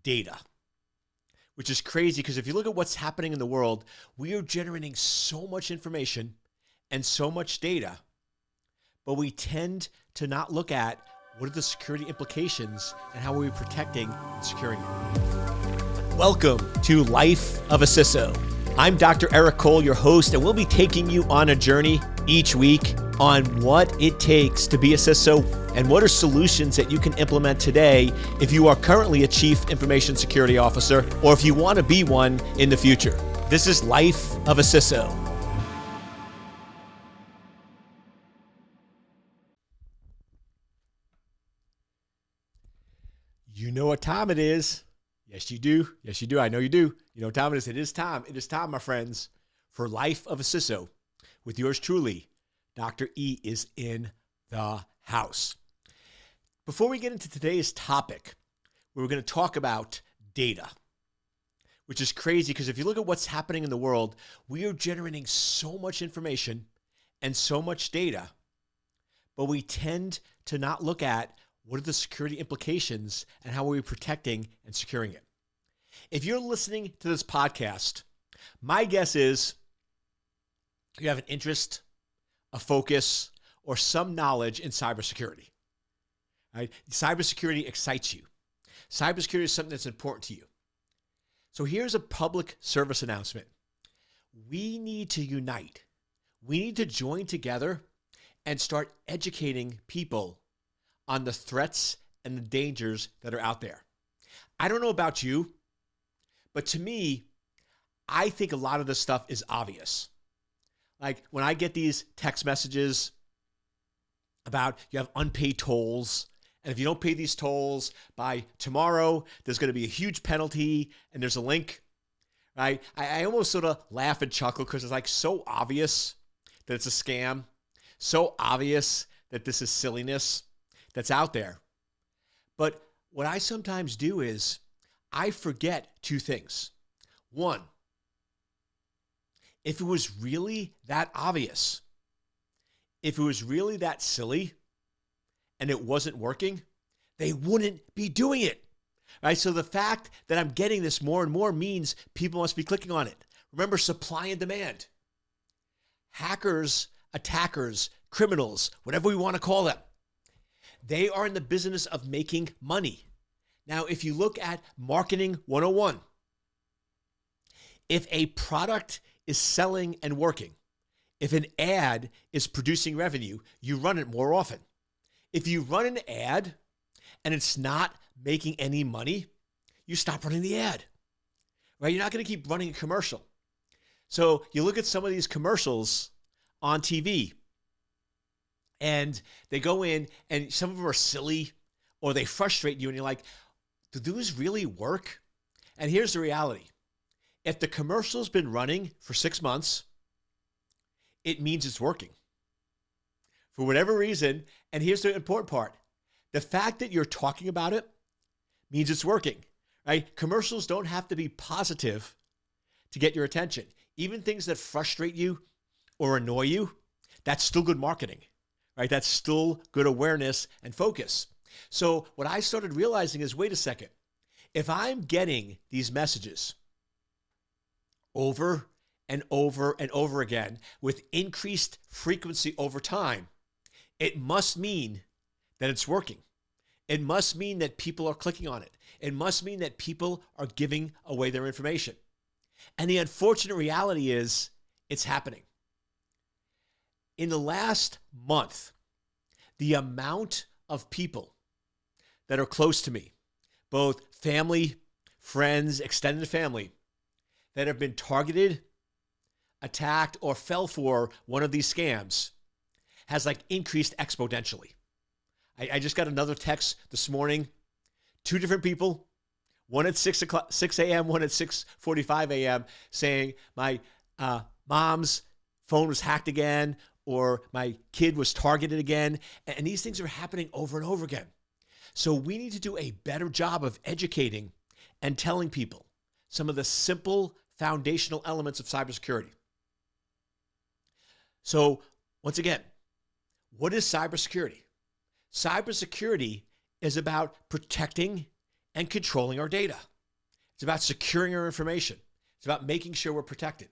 data, which is crazy because if you look at what's happening in the world, we are generating so much information and so much data, but we tend to not look at what are the security implications and how are we protecting and securing it. Welcome to Life of a CISO. I'm Dr. Eric Cole, your host, and we'll be taking you on a journey each week on what it takes to be a CISO and what are solutions that you can implement today if you are currently a Chief Information Security Officer or if you want to be one in the future. This is Life of a CISO. You know what time it is. Yes, you do. Yes, you do. I know you do. You know what time it is. It is time. It is time, my friends, for Life of a CISO with yours truly. Dr. E is in the house. Before we get into today's topic, we're going to talk about data, which is crazy because if you look at what's happening in the world, we are generating so much information and so much data, but we tend to not look at what are the security implications and how are we protecting and securing it. If you're listening to this podcast, my guess is you have an interest, a focus, or some knowledge in cybersecurity. Right? Cybersecurity excites you. Cybersecurity is something that's important to you. So here's a public service announcement. We need to unite. We need to join together and start educating people on the threats and the dangers that are out there. I don't know about you, but to me, I think a lot of this stuff is obvious. Like when I get these text messages about you have unpaid tolls, and if you don't pay these tolls by tomorrow, there's going to be a huge penalty, and there's a link, right? I almost sort of laugh and chuckle because it's like so obvious that it's a scam, so obvious that this is silliness that's out there. But what I sometimes do is I forget two things. One, if it was really that obvious, if it was really that silly and it wasn't working, they wouldn't be doing it, right? So the fact that I'm getting this more and more means people must be clicking on it. Remember, supply and demand. Hackers, attackers, criminals, whatever we want to call them, they are in the business of making money. Now, if you look at Marketing 101, if a product is selling and working, if an ad is producing revenue, you run it more often. If you run an ad and it's not making any money, you stop running the ad, right? You're not going to keep running a commercial. So you look at some of these commercials on TV, and they go in and some of them are silly or they frustrate you and you're like, do those really work? And here's the reality. If the commercial's been running for 6 months, it means it's working. For whatever reason, and here's the important part. The fact that you're talking about it means it's working, right? Commercials don't have to be positive to get your attention. Even things that frustrate you or annoy you, that's still good marketing. Right? That's still good awareness and focus. So what I started realizing is, wait a second, if I'm getting these messages over and over and over again with increased frequency over time, it must mean that it's working. It must mean that people are clicking on it. It must mean that people are giving away their information. And the unfortunate reality is it's happening. In the last month, the amount of people that are close to me, both family, friends, extended family, that have been targeted, attacked, or fell for one of these scams has increased exponentially. I just got another text this morning, 2 different people, one at 6 a.m., one at 6:45 a.m., saying my mom's phone was hacked again, or my kid was targeted again. And these things are happening over and over again. So we need to do a better job of educating and telling people some of the simple foundational elements of cybersecurity. So once again, what is cybersecurity? Cybersecurity is about protecting and controlling our data. It's about securing our information. It's about making sure we're protected.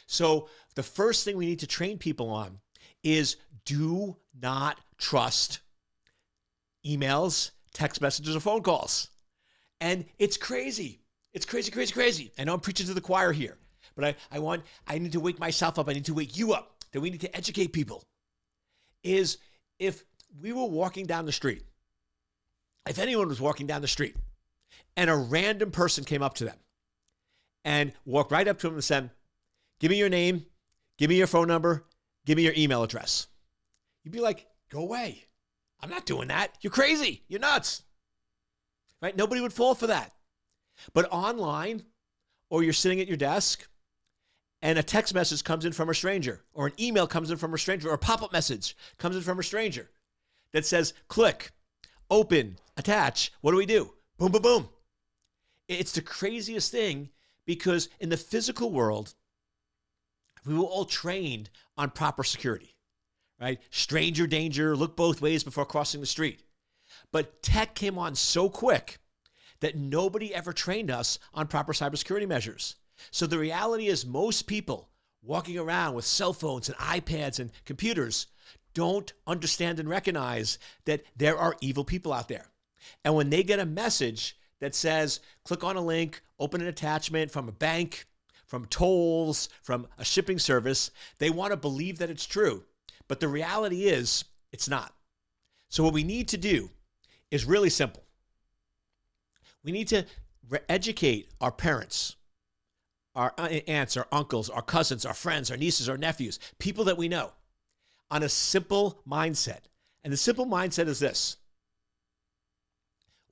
So the first thing we need to train people on is do not trust emails, text messages, or phone calls. And it's crazy. It's crazy, crazy, crazy. I know I'm preaching to the choir here, but I need to wake myself up. I need to wake you up. That we need to educate people. Is if we were walking down the street, if anyone was walking down the street and a random person came up to them and walked right up to them and said, give me your name, give me your phone number, give me your email address. You'd be like, go away. I'm not doing that. You're crazy. You're nuts. Right? Nobody would fall for that. But online, or you're sitting at your desk and a text message comes in from a stranger, or an email comes in from a stranger, or a pop-up message comes in from a stranger that says, click, open, attach. What do? Boom, boom, boom. It's the craziest thing because in the physical world, we were all trained on proper security, right? Stranger danger, look both ways before crossing the street. But tech came on so quick that nobody ever trained us on proper cybersecurity measures. So the reality is most people walking around with cell phones and iPads and computers don't understand and recognize that there are evil people out there. And when they get a message that says, click on a link, open an attachment from a bank, from tolls, from a shipping service, they want to believe that it's true. But the reality is, it's not. So what we need to do is really simple. We need to educate our parents, our aunts, our uncles, our cousins, our friends, our nieces, our nephews, people that we know, on a simple mindset. And the simple mindset is this.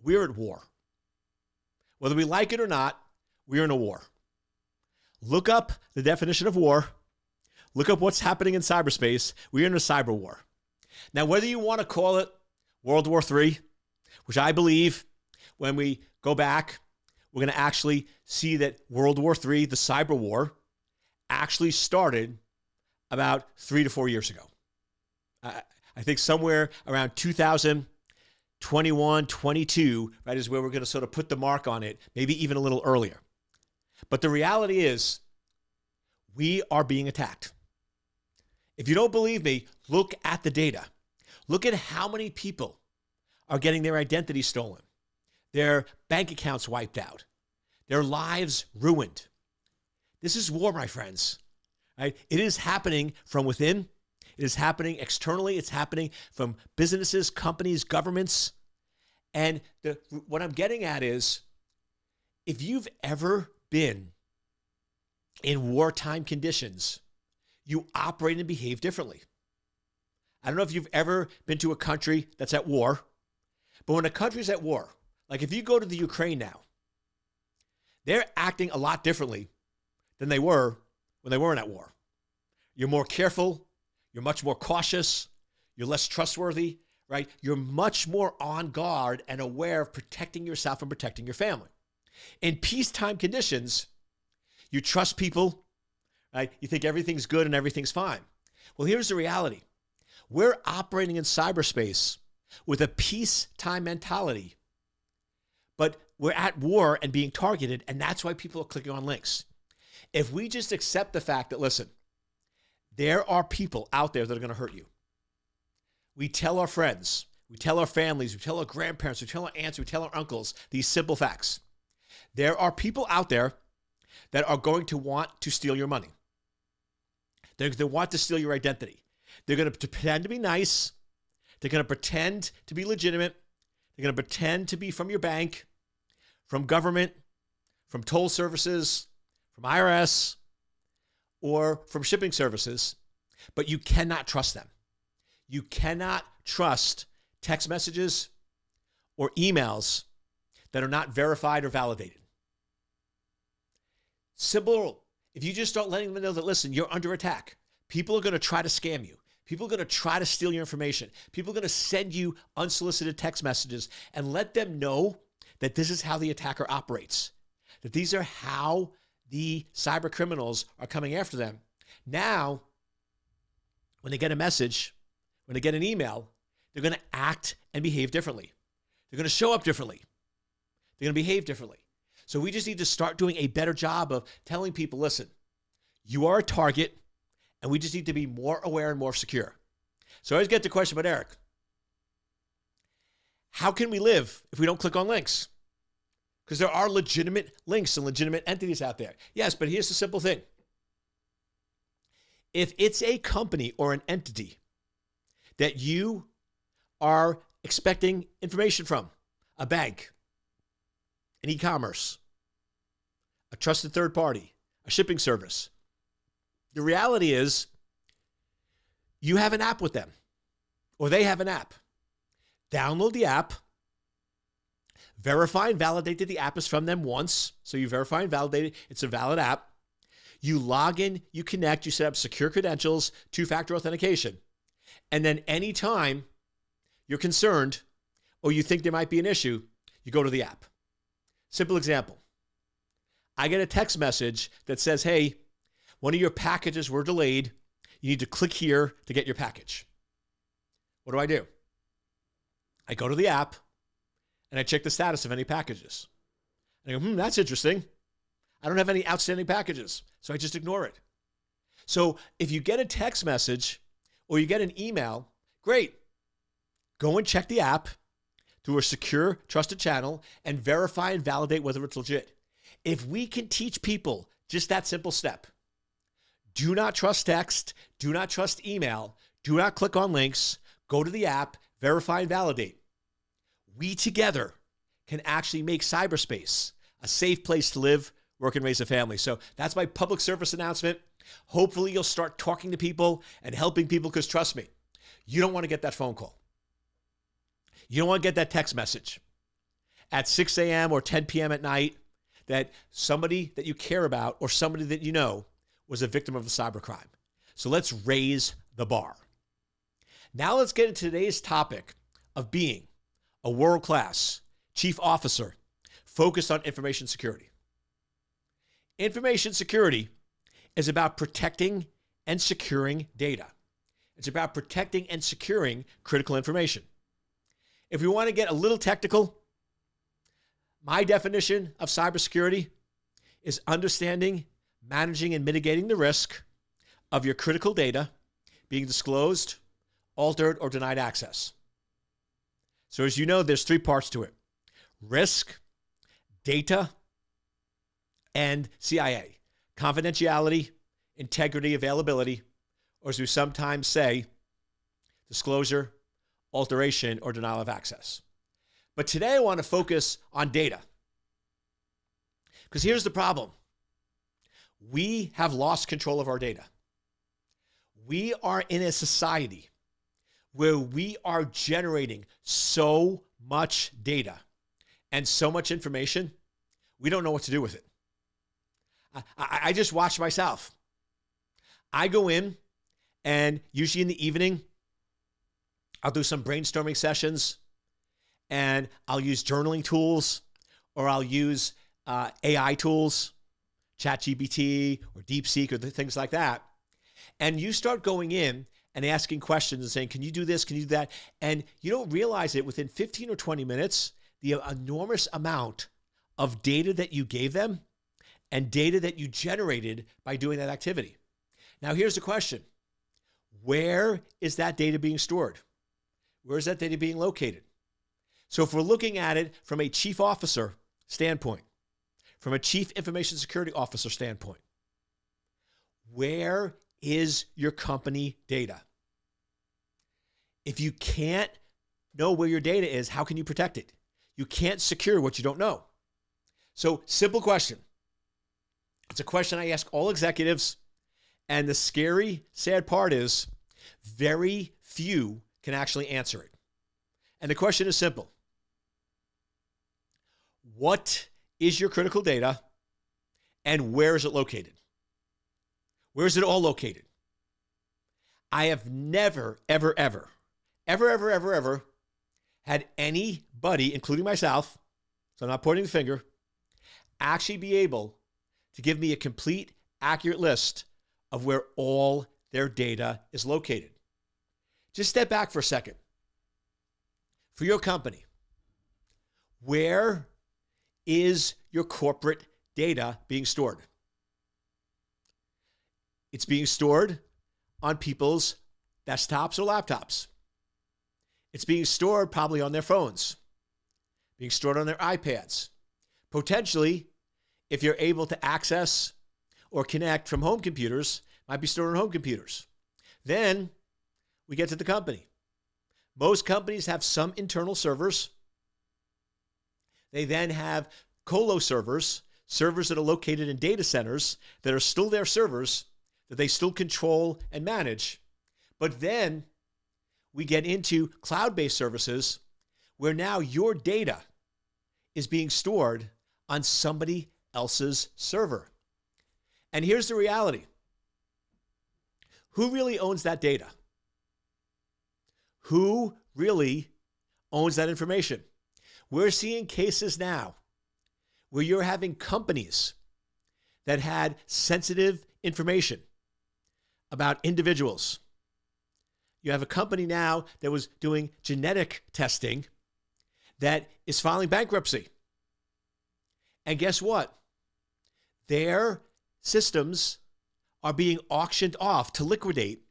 We're at war. Whether we like it or not, we're in a war. Look up the definition of war. Look up what's happening in cyberspace. We're in a cyber war. Now, whether you want to call it World War III, which I believe when we go back, we're going to actually see that World War III, the cyber war, actually started about 3 to 4 years ago. I think somewhere around 2021, 22, right, is where we're going to sort of put the mark on it, maybe even a little earlier. But the reality is we are being attacked. If you don't believe me, look at the data. Look at how many people are getting their identity stolen, their bank accounts wiped out, their lives ruined. This is war, my friends. Right? It is happening from within. It is happening externally. It's happening from businesses, companies, governments. And what I'm getting at is, if you've ever been in wartime conditions, you operate and behave differently. I don't know if you've ever been to a country that's at war, but when a country's at war, like if you go to the Ukraine now, they're acting a lot differently than they were when they weren't at war. You're more careful. You're much more cautious. You're less trustworthy, right? You're much more on guard and aware of protecting yourself and protecting your family. In peacetime conditions, you trust people, right? You think everything's good and everything's fine. Well, here's the reality. We're operating in cyberspace with a peacetime mentality, but we're at war and being targeted, and that's why people are clicking on links. If we just accept the fact that, listen, there are people out there that are going to hurt you. We tell our friends, we tell our families, we tell our grandparents, we tell our aunts, we tell our uncles these simple facts. There are people out there that are going to want to steal your money. They want to steal your identity. They're going to pretend to be nice. They're going to pretend to be legitimate. They're going to pretend to be from your bank, from government, from toll services, from IRS, or from shipping services, but you cannot trust them. You cannot trust text messages or emails that are not verified or validated. Simple. If you just start letting them know that, listen, you're under attack. People are going to try to scam you. People are going to try to steal your information. People are going to send you unsolicited text messages, and let them know that this is how the attacker operates, that these are how the cyber criminals are coming after them. Now, when they get a message, when they get an email, they're going to act and behave differently. They're going to show up differently. They're going to behave differently. So we just need to start doing a better job of telling people, listen, you are a target, and we just need to be more aware and more secure. So I always get the question, but Eric, how can we live if we don't click on links? Because there are legitimate links and legitimate entities out there. Yes, but here's the simple thing. If it's a company or an entity that you are expecting information from, a bank, an e-commerce, a trusted third party, a shipping service, the reality is you have an app with them or they have an app. Download the app, verify and validate that the app is from them once. So you verify and validate it. It's a valid app. You log in, you connect, you set up secure credentials, two-factor authentication. And then anytime you're concerned or you think there might be an issue, you go to the app. Simple example. I get a text message that says, hey, one of your packages were delayed. You need to click here to get your package. What do? I go to the app and I check the status of any packages. And I go, that's interesting. I don't have any outstanding packages, so I just ignore it. So if you get a text message or you get an email, great. Go and check the app through a secure, trusted channel and verify and validate whether it's legit. If we can teach people just that simple step, do not trust text, do not trust email, do not click on links, go to the app, verify and validate. We together can actually make cyberspace a safe place to live, work, and raise a family. So that's my public service announcement. Hopefully you'll start talking to people and helping people, because trust me, you don't want to get that phone call. You don't want to get that text message at 6 a.m. or 10 p.m. at night that somebody that you care about or somebody that you know was a victim of a cybercrime. So let's raise the bar. Now let's get into today's topic of being a world-class chief officer focused on information security. Information security is about protecting and securing data. It's about protecting and securing critical information. If we want to get a little technical, my definition of cybersecurity is understanding, managing, and mitigating the risk of your critical data being disclosed, altered, or denied access. So as you know, there's three parts to it: risk, data, and CIA. Confidentiality, integrity, availability, or as we sometimes say, disclosure, alteration, or denial of access. But today I want to focus on data. Because here's the problem. We have lost control of our data. We are in a society where we are generating so much data and so much information, we don't know what to do with it. I just watch myself. I go in, and usually in the evening, I'll do some brainstorming sessions, and I'll use journaling tools, or I'll use AI tools, ChatGPT or DeepSeek or things like that. And you start going in and asking questions and saying, can you do this? Can you do that? And you don't realize it within 15 or 20 minutes, the enormous amount of data that you gave them and data that you generated by doing that activity. Now, here's the question. Where is that data being stored? Where is that data being located? So if we're looking at it from a chief officer standpoint, from a chief information security officer standpoint, where is your company data? If you can't know where your data is, how can you protect it? You can't secure what you don't know. So, simple question. It's a question I ask all executives, and the scary, sad part is very few can actually answer it. And the question is simple. What is your critical data, and where is it located? Where is it all located? I have never, ever had anybody, including myself, so I'm not pointing the finger, actually be able to give me a complete, accurate list of where all their data is located. Just step back for a second. For your company, where is your corporate data being stored? It's being stored on people's desktops or laptops. It's being stored probably on their phones, being stored on their iPads. Potentially, if you're able to access or connect from home computers, might be stored on home computers. Then we get to the company. Most companies have some internal servers. They then have colo servers, servers that are located in data centers that are still their servers that they still control and manage. But then we get into cloud-based services where now your data is being stored on somebody else's server. And here's the reality. Who really owns that data? Who really owns that information? We're seeing cases now where you're having companies that had sensitive information about individuals. You have a company now that was doing genetic testing that is filing bankruptcy. And guess what? Their systems are being auctioned off to liquidate,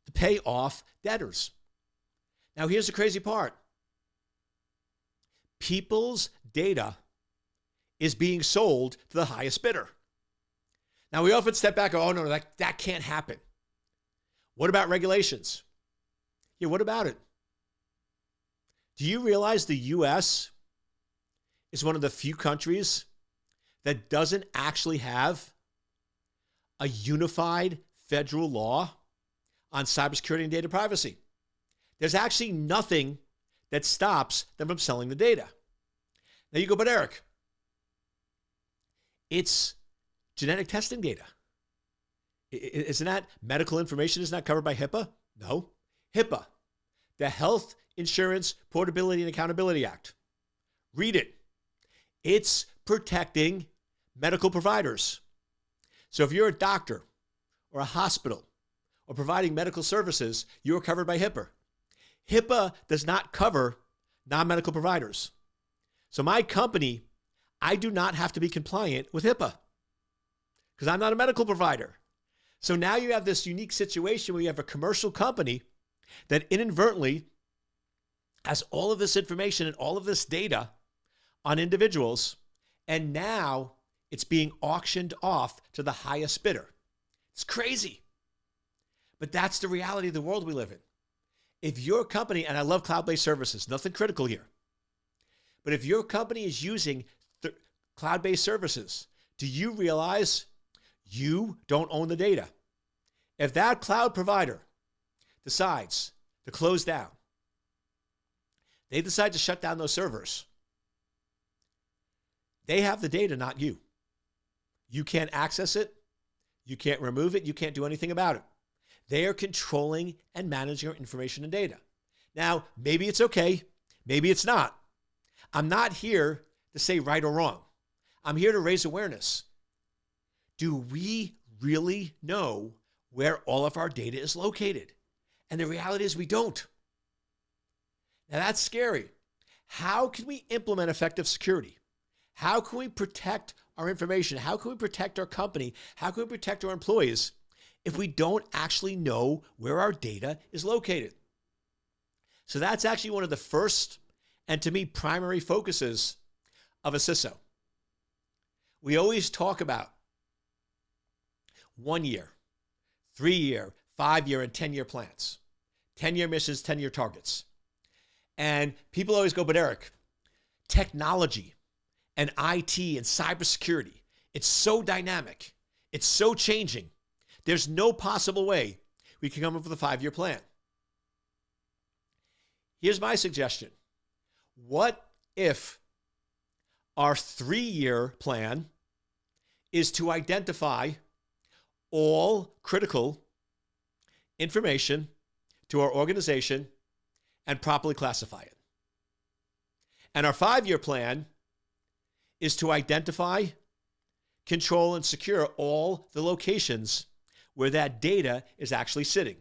to pay off debtors. Now, here's the crazy part. People's data is being sold to the highest bidder. Now, we often step back and go, oh, no, that can't happen. What about regulations? Yeah, what about it? Do you realize the U.S. is one of the few countries that doesn't actually have a unified federal law on cybersecurity and data privacy? There's actually nothing that stops them from selling the data. Now you go, but Eric, it's genetic testing data. Isn't that medical information? Isn't that covered by HIPAA? No. HIPAA, the Health Insurance Portability and Accountability Act. Read it. It's protecting medical providers. So if you're a doctor or a hospital or providing medical services, you are covered by HIPAA. HIPAA does not cover non-medical providers. So my company, I do not have to be compliant with HIPAA because I'm not a medical provider. So now you have this unique situation where you have a commercial company that inadvertently has all of this information and all of this data on individuals, and now it's being auctioned off to the highest bidder. It's crazy. But that's the reality of the world we live in. If your company, and I love cloud-based services, nothing critical here, but if your company is using cloud-based services, do you realize you don't own the data? If that cloud provider decides to close down, they decide to shut down those servers, they have the data, not you. You can't access it. You can't remove it. You can't do anything about it. They are controlling and managing your information and data. Now, maybe it's okay. Maybe it's not. I'm not here to say right or wrong. I'm here to raise awareness. Do we really know where all of our data is located? And the reality is we don't. Now that's scary. How can we implement effective security? How can we protect our information? How can we protect our company? How can we protect our employees if we don't actually know where our data is located? So that's actually one of the first and, to me, primary focuses of a CISO. We always talk about 1 year, 3 year, 5 year, and 10 year plans, 10-year missions, 10-year targets. And people always go, but Eric, technology and IT and cybersecurity, it's so dynamic. It's so changing. There's no possible way we can come up with a 5-year plan. Here's my suggestion. What if our 3-year plan is to identify all critical information to our organization and properly classify it? And our 5-year plan is to identify, control, and secure all the locations where that data is actually sitting.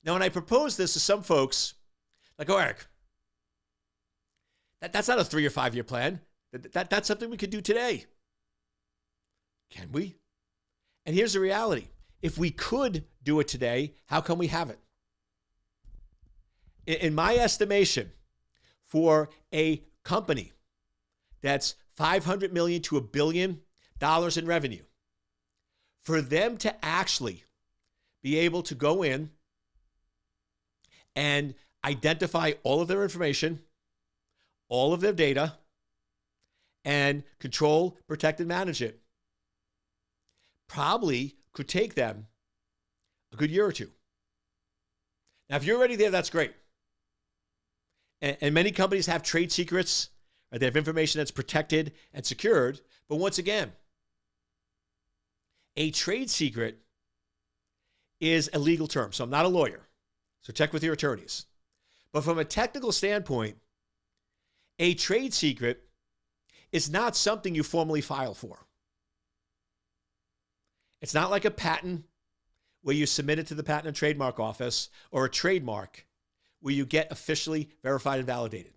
Now, when I propose this to some folks, like, oh, Eric, that's not a 3 or 5 year plan. That's something we could do today. Can we? And here's the reality. If we could do it today, how come we haven't? In my estimation, for a company that's $500 million to $1 billion in revenue, for them to actually be able to go in and identify all of their information, all of their data, and control, protect, and manage it, probably could take them a good year or two. Now, if you're already there, that's great. And many companies have trade secrets, right? They have information that's protected and secured. But once again, a trade secret is a legal term. So I'm not a lawyer, so check with your attorneys. But from a technical standpoint, a trade secret is not something you formally file for. It's not like a patent where you submit it to the Patent and Trademark Office, or a trademark where you get officially verified and validated.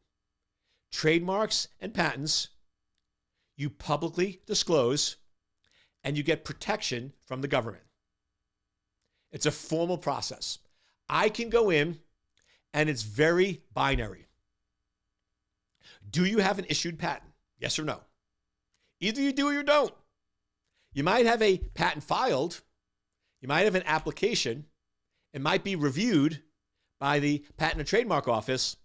Trademarks and patents, you publicly disclose and you get protection from the government. It's a formal process. I can go in and it's very binary. Do you have an issued patent? Yes or no? Either you do or you don't. You might have a patent filed. You might have an application. It might be reviewed by the Patent and Trademark Office,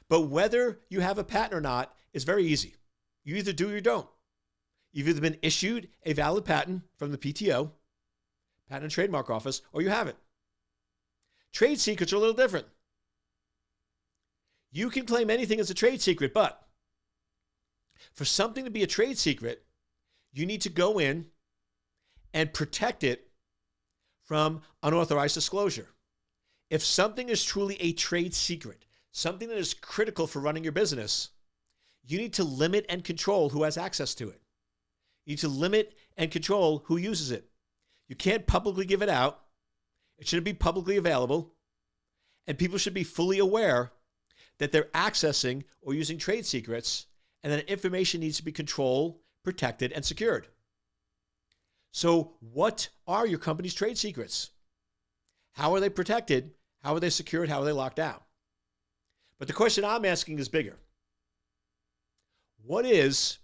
but whether you have a patent or not is very easy. You either do or you don't. You've either been issued a valid patent from the PTO, Patent and Trademark Office, or you haven't. Trade secrets are a little different. You can claim anything as a trade secret, but for something to be a trade secret, you need to go in and protect it from unauthorized disclosure. If something is truly a trade secret, something that is critical for running your business, you need to limit and control who has access to it. You need to limit and control who uses it. You can't publicly give it out. It shouldn't be publicly available. And people should be fully aware that they're accessing or using trade secrets, and that information needs to be controlled, protected, and secured. So what are your company's trade secrets? How are they protected? How are they secured? How are they locked down? But the question I'm asking is bigger. What is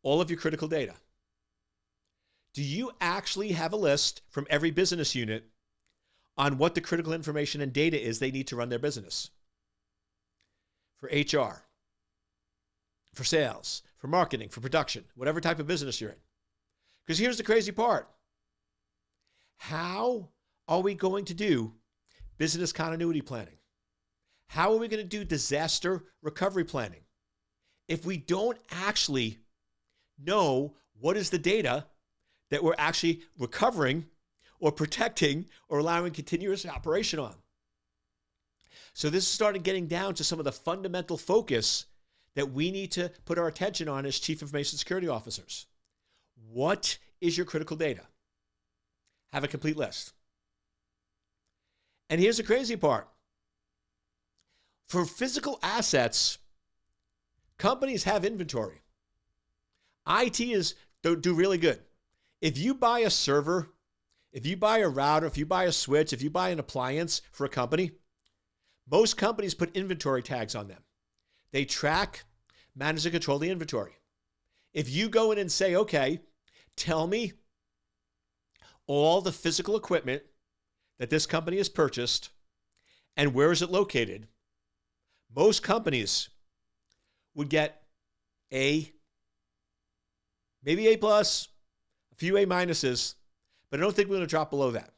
all of your critical data? Do you actually have a list from every business unit on what the critical information and data is they need to run their business? For HR, for sales, for marketing, for production, whatever type of business you're in. Because here's the crazy part. How are we going to do business continuity planning? How are we going to do disaster recovery planning if we don't actually know what is the data that we're actually recovering or protecting or allowing continuous operation on? So this is starting getting down to some of the fundamental focus that we need to put our attention on as Chief Information Security Officers. What is your critical data? Have a complete list. And here's the crazy part. For physical assets, companies have inventory. IT do really good. If you buy a server, if you buy a router, if you buy a switch, if you buy an appliance for a company, most companies put inventory tags on them. They track, manage, and control the inventory. If you go in and say, okay, tell me all the physical equipment that this company has purchased and where is it located, most companies would get A, maybe A+, a few A minuses, but I don't think we're going to drop below that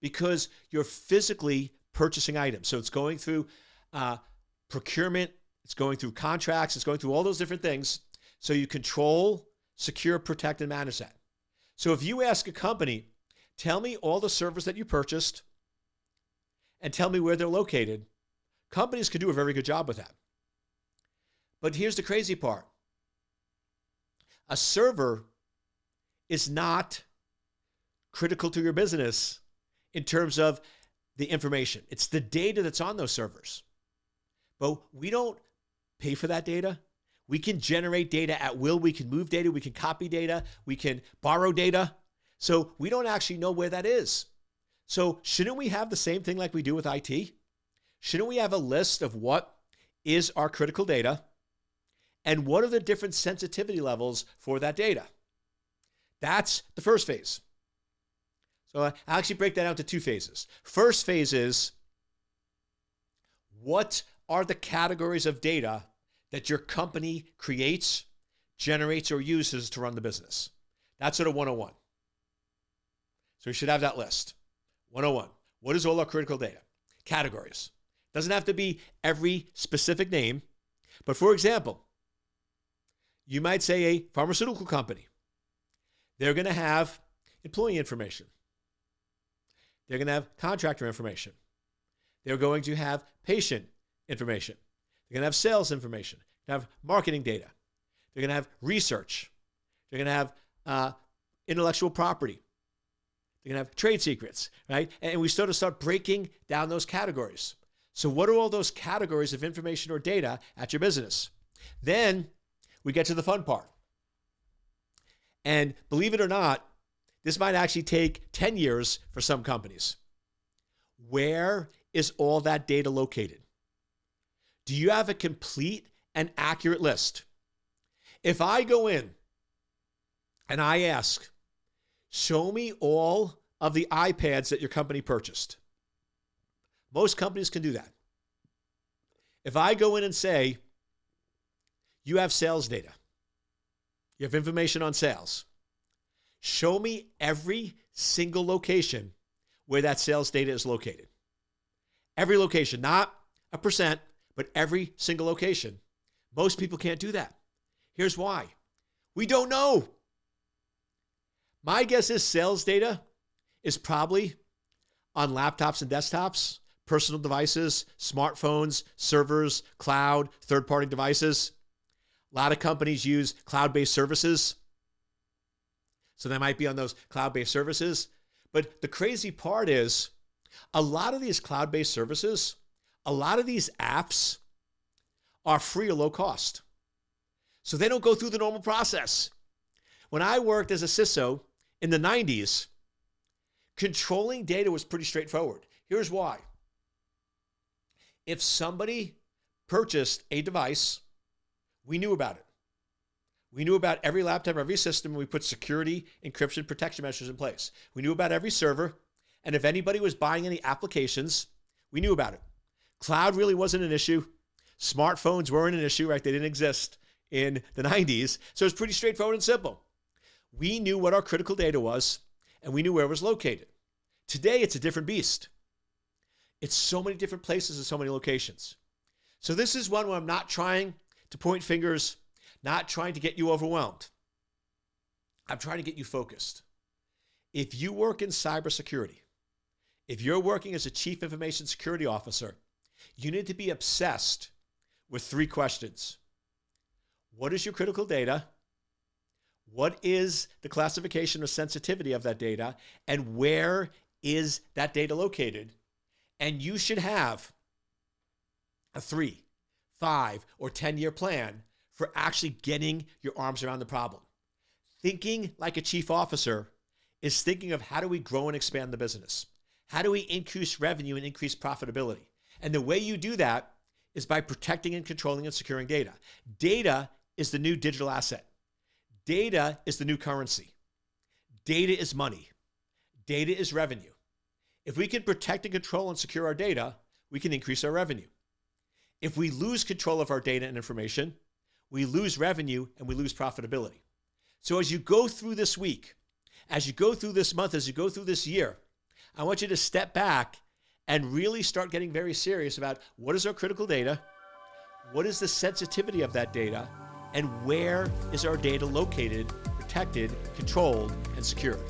because you're physically purchasing items. So it's going through procurement, it's going through contracts, it's going through all those different things. So you control, secure, protect, and manage that. So if you ask a company, tell me all the servers that you purchased and tell me where they're located, companies can do a very good job with that. But here's the crazy part. A server is not critical to your business in terms of the information. It's the data that's on those servers. But we don't pay for that data. We can generate data at will. We can move data. We can copy data. We can borrow data. So we don't actually know where that is. So shouldn't we have the same thing like we do with IT? Shouldn't we have a list of what is our critical data and what are the different sensitivity levels for that data? That's the first phase. So I actually break that out to two phases. First phase is, what are the categories of data that your company creates, generates, or uses to run the business? That's sort of 101. So we should have that list. 101. What is all our critical data? Categories. Doesn't have to be every specific name. But for example, you might say a pharmaceutical company. They're going to have employee information. They're going to have contractor information. They're going to have patient information. They're going to have sales information. They're going to have marketing data. They're going to have research. They're going to have intellectual property. They're going to have trade secrets, right? And we start breaking down those categories. So what are all those categories of information or data at your business? Then we get to the fun part. And believe it or not, this might actually take 10 years for some companies. Where is all that data located? Do you have a complete and accurate list? If I go in and I ask, show me all of the iPads that your company purchased. Most companies can do that. If I go in and say, you have sales data, you have information on sales, show me every single location where that sales data is located. Every location, not a percent, but every single location. Most people can't do that. Here's why. We don't know. My guess is sales data is probably on laptops and desktops, personal devices, smartphones, servers, cloud, third-party devices. A lot of companies use cloud-based services. So they might be on those cloud-based services. But the crazy part is, a lot of these cloud-based services, a lot of these apps are free or low cost. So they don't go through the normal process. When I worked as a CISO in the 90s, controlling data was pretty straightforward. Here's why. If somebody purchased a device, we knew about it. We knew about every laptop, every system, and we put security, encryption, protection measures in place. We knew about every server, and if anybody was buying any applications, we knew about it. Cloud really wasn't an issue. Smartphones weren't an issue, right? They didn't exist in the 90s, so it was pretty straightforward and simple. We knew what our critical data was, and we knew where it was located. Today, it's a different beast. It's so many different places and so many locations. So this is one where I'm not trying to point fingers, not trying to get you overwhelmed. I'm trying to get you focused. If you work in cybersecurity, if you're working as a chief information security officer, you need to be obsessed with three questions. What is your critical data? What is the classification or sensitivity of that data? And where is that data located? And you should have a 3, 5, or 10-year plan for actually getting your arms around the problem. Thinking like a chief officer is thinking of, how do we grow and expand the business? How do we increase revenue and increase profitability? And the way you do that is by protecting and controlling and securing data. Data is the new digital asset. Data is the new currency. Data is money. Data is revenue. If we can protect and control and secure our data, we can increase our revenue. If we lose control of our data and information, we lose revenue and we lose profitability. So as you go through this week, as you go through this month, as you go through this year, I want you to step back and really start getting very serious about, what is our critical data? What is the sensitivity of that data? And where is our data located, protected, controlled, and secured?